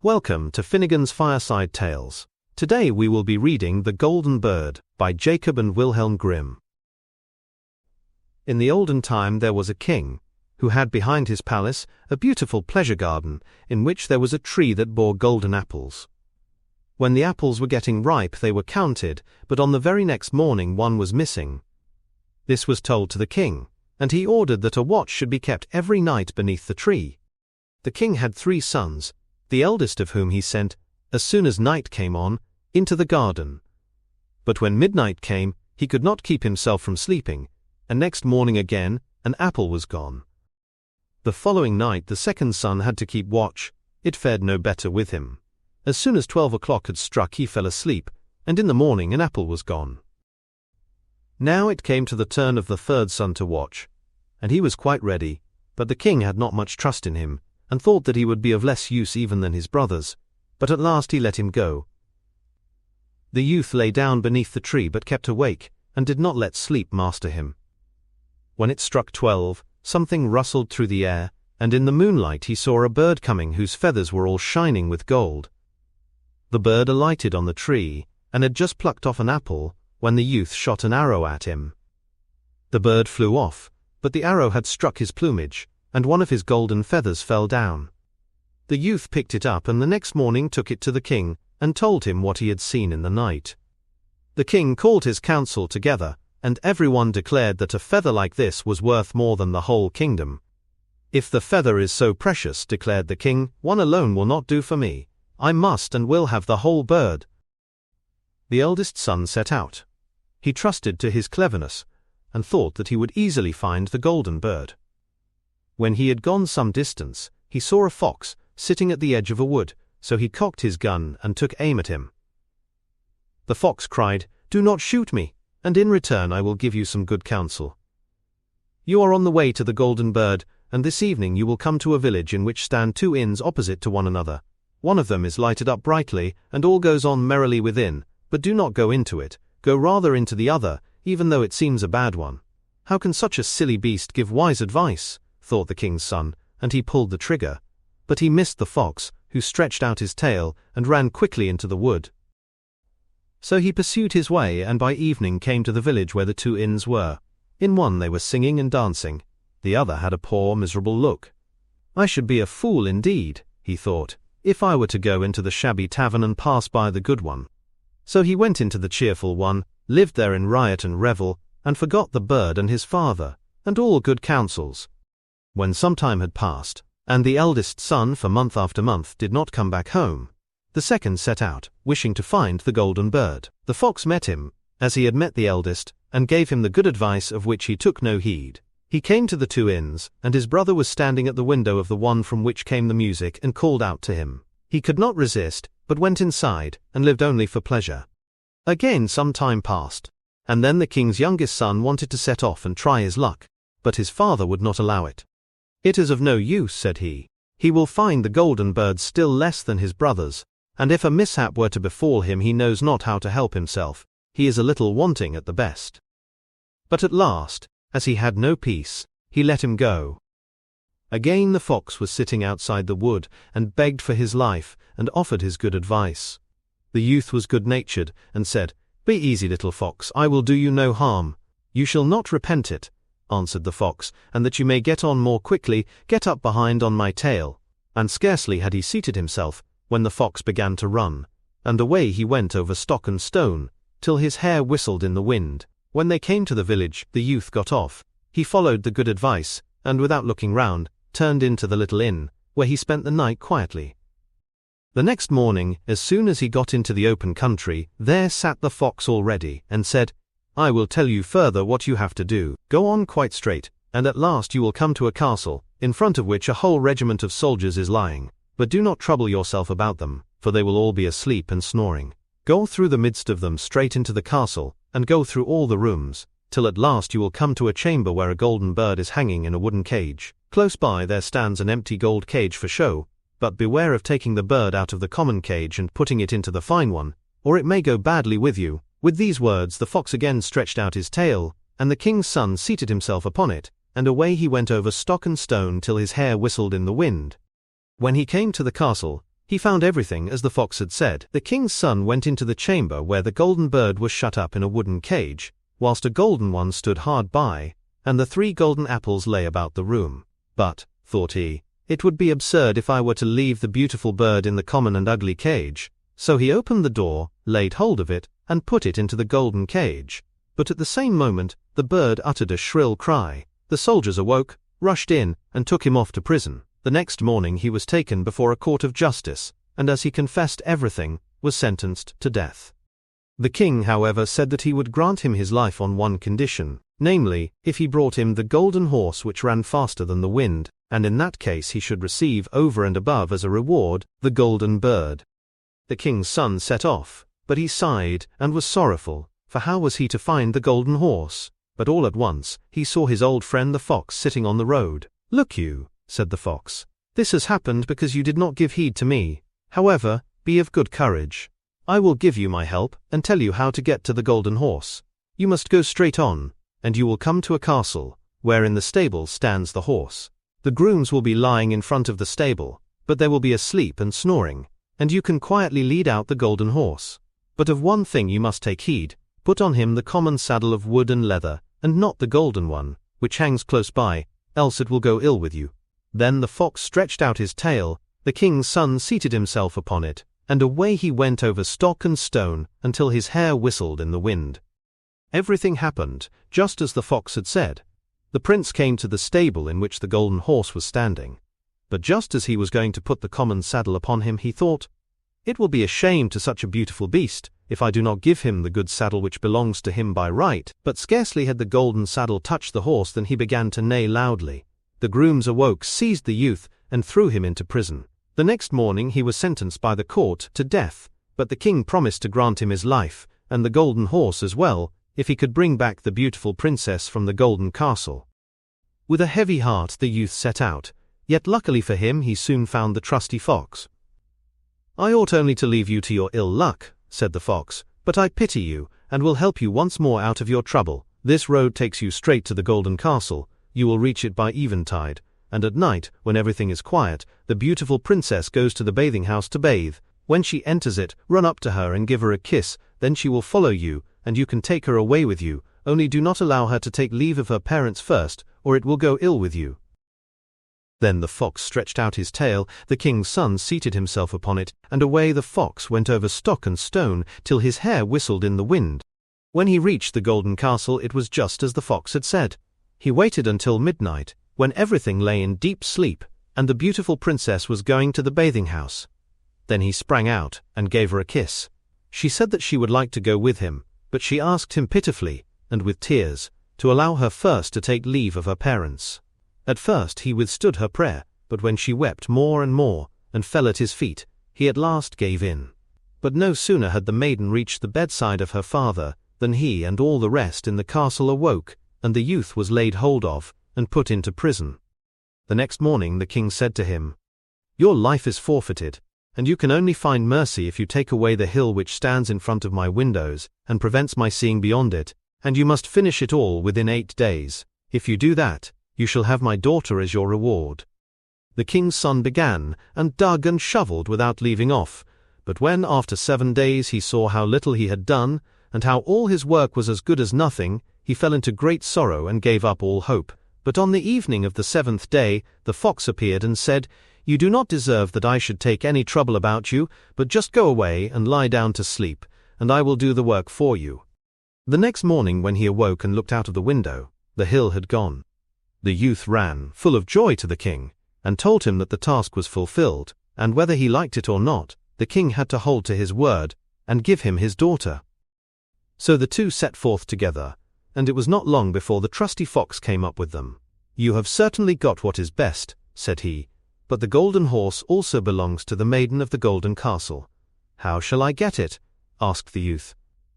Welcome to Finnegan's Fireside Tales. Today we will be reading The Golden Bird by Jacob and Wilhelm Grimm. In the olden time there was a king, who had behind his palace a beautiful pleasure garden, in which there was a tree that bore golden apples. When the apples were getting ripe they were counted, but on the very next morning one was missing. This was told to the king, and he ordered that a watch should be kept every night beneath the tree. The king had 3 sons, the eldest of whom he sent, as soon as night came on, into the garden. But when midnight came, he could not keep himself from sleeping, and next morning again, an apple was gone. The following night the second son had to keep watch. It fared no better with him. As soon as 12 o'clock had struck he fell asleep, and in the morning an apple was gone. Now it came to the turn of the third son to watch, and he was quite ready, but the king had not much trust in him, and thought that he would be of less use even than his brothers, but at last he let him go. The youth lay down beneath the tree but kept awake, and did not let sleep master him. When it struck 12, something rustled through the air, and in the moonlight he saw a bird coming whose feathers were all shining with gold. The bird alighted on the tree, and had just plucked off an apple, when the youth shot an arrow at him. The bird flew off, but the arrow had struck his plumage, and one of his golden feathers fell down. The youth picked it up and the next morning took it to the king, and told him what he had seen in the night. The king called his council together, and everyone declared that a feather like this was worth more than the whole kingdom. "If the feather is so precious," declared the king, "one alone will not do for me. I must and will have the whole bird." The eldest son set out. He trusted to his cleverness, and thought that he would easily find the golden bird. When he had gone some distance, he saw a fox sitting at the edge of a wood, so he cocked his gun and took aim at him. The fox cried, "Do not shoot me, and in return I will give you some good counsel. You are on the way to the golden bird, and this evening you will come to a village in which stand 2 inns opposite to one another. One of them is lighted up brightly, and all goes on merrily within, but do not go into it, go rather into the other, even though it seems a bad one." "How can such a silly beast give wise advice?" thought the king's son, and he pulled the trigger. But he missed the fox, who stretched out his tail and ran quickly into the wood. So he pursued his way, and by evening came to the village where the 2 inns were. In one they were singing and dancing, the other had a poor, miserable look. "I should be a fool indeed," he thought, "if I were to go into the shabby tavern and pass by the good one." So he went into the cheerful one, lived there in riot and revel, and forgot the bird and his father, and all good counsels. When some time had passed, and the eldest son for month after month did not come back home, the second set out, wishing to find the golden bird. The fox met him, as he had met the eldest, and gave him the good advice of which he took no heed. He came to the 2 inns, and his brother was standing at the window of the one from which came the music and called out to him. He could not resist, but went inside, and lived only for pleasure. Again some time passed, and then the king's youngest son wanted to set off and try his luck, but his father would not allow it. "It is of no use," said he. "He will find the golden bird still less than his brothers, and if a mishap were to befall him he knows not how to help himself. He is a little wanting at the best." But at last, as he had no peace, he let him go. Again the fox was sitting outside the wood, and begged for his life, and offered his good advice. The youth was good-natured, and said, "Be easy, little fox, I will do you no harm." "You shall not repent it," answered the fox, "and that you may get on more quickly, get up behind on my tail." And scarcely had he seated himself, when the fox began to run, and away he went over stock and stone, till his hair whistled in the wind. When they came to the village, the youth got off. He followed the good advice, and without looking round, turned into the little inn, where he spent the night quietly. The next morning, as soon as he got into the open country, there sat the fox already, and said, "I will tell you further what you have to do. Go on quite straight, and at last you will come to a castle, in front of which a whole regiment of soldiers is lying. But do not trouble yourself about them, for they will all be asleep and snoring. Go through the midst of them straight into the castle, and go through all the rooms, till at last you will come to a chamber where a golden bird is hanging in a wooden cage. Close by there stands an empty gold cage for show, but beware of taking the bird out of the common cage and putting it into the fine one, or it may go badly with you." With these words the fox again stretched out his tail, and the king's son seated himself upon it, and away he went over stock and stone till his hair whistled in the wind. When he came to the castle, He found everything as the fox had said. The king's son went into the chamber where the golden bird was shut up in a wooden cage, whilst a golden one stood hard by, and the 3 golden apples lay about the room. But, thought he, it would be absurd if I were to leave the beautiful bird in the common and ugly cage. So he opened the door, laid hold of it, and put it into the golden cage. But at the same moment, the bird uttered a shrill cry. The soldiers awoke, rushed in, and took him off to prison. The next morning he was taken before a court of justice, and as he confessed everything, was sentenced to death. The king, however, said that he would grant him his life on one condition, namely, if he brought him the golden horse which ran faster than the wind, and in that case he should receive over and above as a reward, the golden bird. The king's son set off, but he sighed and was sorrowful, for how was he to find the golden horse? But all at once, he saw his old friend the fox sitting on the road. "Look you," said the fox, "this has happened because you did not give heed to me. However, be of good courage. I will give you my help, and tell you how to get to the golden horse. You must go straight on, and you will come to a castle, where in the stable stands the horse. The grooms will be lying in front of the stable, but they will be asleep and snoring, and you can quietly lead out the golden horse. But of one thing you must take heed, put on him the common saddle of wood and leather, and not the golden one, which hangs close by, else it will go ill with you." Then the fox stretched out his tail, the king's son seated himself upon it, and away he went over stock and stone until his hair whistled in the wind. Everything happened just as the fox had said. The prince came to the stable in which the golden horse was standing. But just as he was going to put the common saddle upon him, he thought, "It will be a shame to such a beautiful beast, if I do not give him the good saddle which belongs to him by right." But scarcely had the golden saddle touched the horse than he began to neigh loudly. The grooms awoke, seized the youth, and threw him into prison. The next morning he was sentenced by the court to death, but the king promised to grant him his life, and the golden horse as well, if he could bring back the beautiful princess from the golden castle. With a heavy heart the youth set out, yet luckily for him he soon found the trusty fox. "I ought only to leave you to your ill luck," said the fox, "but I pity you, and will help you once more out of your trouble. This road takes you straight to the golden castle. You will reach it by eventide, and at night, when everything is quiet, the beautiful princess goes to the bathing house to bathe. When she enters it, run up to her and give her a kiss, then she will follow you, and you can take her away with you, only do not allow her to take leave of her parents first, or it will go ill with you." Then the fox stretched out his tail, the king's son seated himself upon it, and away the fox went over stock and stone, till his hair whistled in the wind. When he reached the golden castle it was just as the fox had said. He waited until midnight, when everything lay in deep sleep, and the beautiful princess was going to the bathing house. Then he sprang out, and gave her a kiss. She said that she would like to go with him, but she asked him pitifully, and with tears, to allow her first to take leave of her parents. At first he withstood her prayer, but when she wept more and more, and fell at his feet, he at last gave in. But no sooner had the maiden reached the bedside of her father, than he and all the rest in the castle awoke, and the youth was laid hold of, and put into prison. The next morning the king said to him, "Your life is forfeited, and you can only find mercy if you take away the hill which stands in front of my windows, and prevents my seeing beyond it, and you must finish it all within 8 days. If you do that, you shall have my daughter as your reward." The king's son began, and dug and shoveled without leaving off, but when after 7 days he saw how little he had done, and how all his work was as good as nothing, he fell into great sorrow and gave up all hope. But on the evening of the 7th day, the fox appeared and said, "You do not deserve that I should take any trouble about you, but just go away and lie down to sleep, and I will do the work for you." The next morning when he awoke and looked out of the window, the hill had gone. The youth ran, full of joy, to the king, and told him that the task was fulfilled, and whether he liked it or not, the king had to hold to his word, and give him his daughter. So the two set forth together, and it was not long before the trusty fox came up with them. "You have certainly got what is best," said he, "but the golden horse also belongs to the maiden of the golden castle." "How shall I get it?" asked the youth.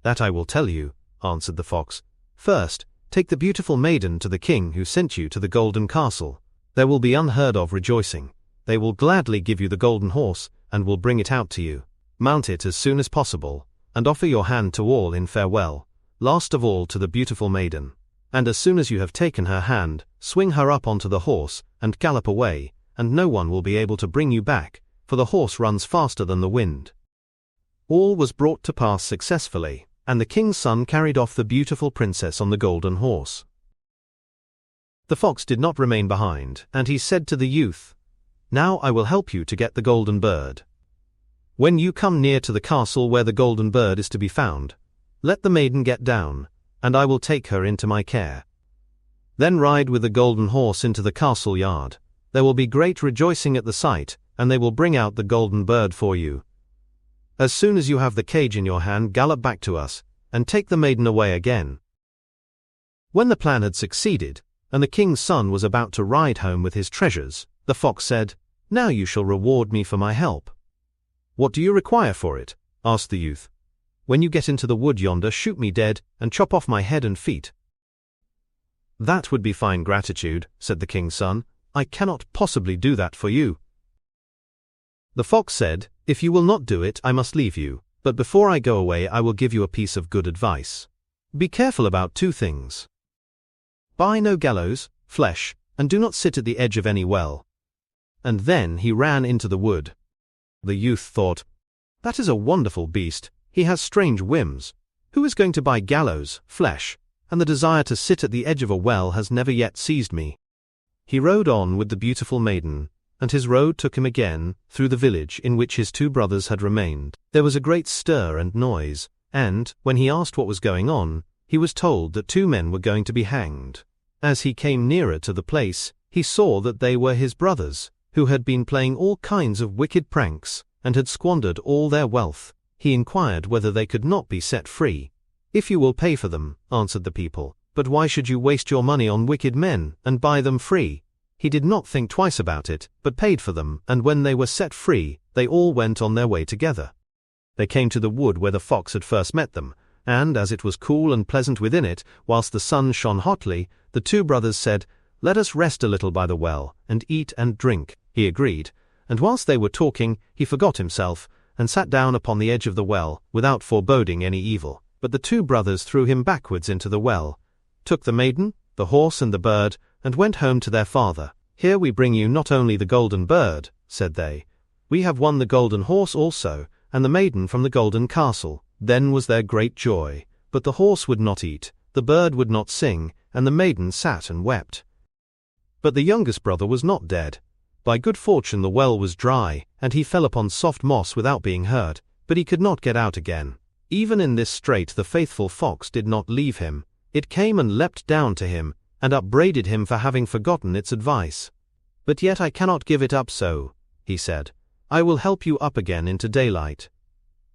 "That I will tell you," answered the fox. "First, take the beautiful maiden to the king who sent you to the golden castle. There will be unheard of rejoicing. They will gladly give you the golden horse, and will bring it out to you. Mount it as soon as possible, and offer your hand to all in farewell, last of all to the beautiful maiden. And as soon as you have taken her hand, swing her up onto the horse, and gallop away, and no one will be able to bring you back, for the horse runs faster than the wind." All was brought to pass successfully, and the king's son carried off the beautiful princess on the golden horse. The fox did not remain behind, and he said to the youth, "Now I will help you to get the golden bird. When you come near to the castle where the golden bird is to be found, let the maiden get down, and I will take her into my care. Then ride with the golden horse into the castle yard. There will be great rejoicing at the sight, and they will bring out the golden bird for you. As soon as you have the cage in your hand, gallop back to us, and take the maiden away again." When the plan had succeeded, and the king's son was about to ride home with his treasures, the fox said, "Now you shall reward me for my help." "What do you require for it?" asked the youth. "When you get into the wood yonder, shoot me dead, and chop off my head and feet." "That would be fine gratitude," said the king's son. "I cannot possibly do that for you." The fox said, "If you will not do it, I must leave you, but before I go away I will give you a piece of good advice. Be careful about 2 things. Buy no gallows, flesh, and do not sit at the edge of any well." And then he ran into the wood. The youth thought, "That is a wonderful beast. He has strange whims. Who is going to buy gallows, flesh, and the desire to sit at the edge of a well has never yet seized me." He rode on with the beautiful maiden, and his road took him again through the village in which his 2 brothers had remained. There was a great stir and noise, and, when he asked what was going on, he was told that 2 men were going to be hanged. As he came nearer to the place, he saw that they were his brothers, who had been playing all kinds of wicked pranks, and had squandered all their wealth. He inquired whether they could not be set free. "If you will pay for them," answered the people. "But why should you waste your money on wicked men, and buy them free?" He did not think twice about it, but paid for them, and when they were set free, they all went on their way together. They came to the wood where the fox had first met them, and as it was cool and pleasant within it, whilst the sun shone hotly, the 2 brothers said, "Let us rest a little by the well, and eat and drink." He agreed, and whilst they were talking, he forgot himself, and sat down upon the edge of the well, without foreboding any evil. But the 2 brothers threw him backwards into the well, took the maiden, the horse and the bird, and went home to their father. "Here we bring you not only the golden bird," said they, "we have won the golden horse also, and the maiden from the golden castle." Then was their great joy. But the horse would not eat, the bird would not sing, and the maiden sat and wept. But the youngest brother was not dead. By good fortune the well was dry, and he fell upon soft moss without being hurt, but he could not get out again. Even in this strait the faithful fox did not leave him. It came and leapt down to him, and upbraided him for having forgotten its advice. "But yet I cannot give it up so," he said. "I will help you up again into daylight."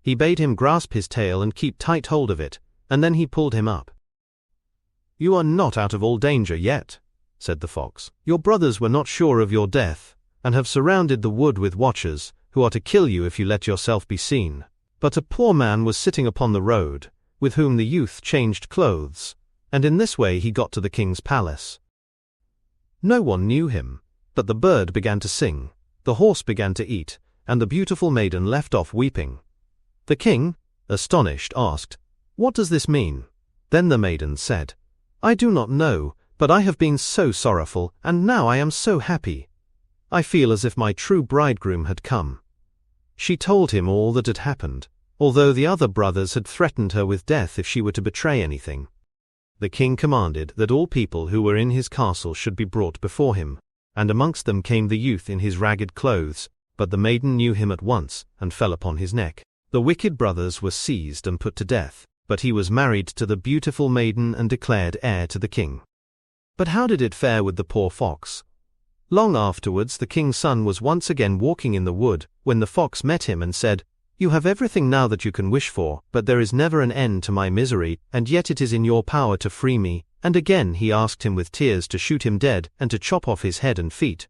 He bade him grasp his tail and keep tight hold of it, and then he pulled him up. "You are not out of all danger yet," said the fox. "Your brothers were not sure of your death, and have surrounded the wood with watchers, who are to kill you if you let yourself be seen." But a poor man was sitting upon the road, with whom the youth changed clothes, and in this way he got to the king's palace. No one knew him, but the bird began to sing, the horse began to eat, and the beautiful maiden left off weeping. The king, astonished, asked, "What does this mean?" Then the maiden said, "I do not know, but I have been so sorrowful, and now I am so happy. I feel as if my true bridegroom had come." She told him all that had happened, although the other brothers had threatened her with death if she were to betray anything. The king commanded that all people who were in his castle should be brought before him, and amongst them came the youth in his ragged clothes, but the maiden knew him at once, and fell upon his neck. The wicked brothers were seized and put to death, but he was married to the beautiful maiden and declared heir to the king. But how did it fare with the poor fox? Long afterwards the king's son was once again walking in the wood, when the fox met him and said, "You have everything now that you can wish for, but there is never an end to my misery, and yet it is in your power to free me." And again he asked him with tears to shoot him dead, and to chop off his head and feet.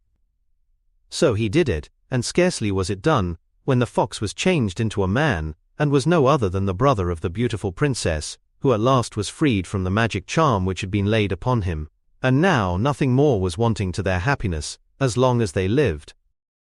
So he did it, and scarcely was it done, when the fox was changed into a man, and was no other than the brother of the beautiful princess, who at last was freed from the magic charm which had been laid upon him. And now nothing more was wanting to their happiness, as long as they lived.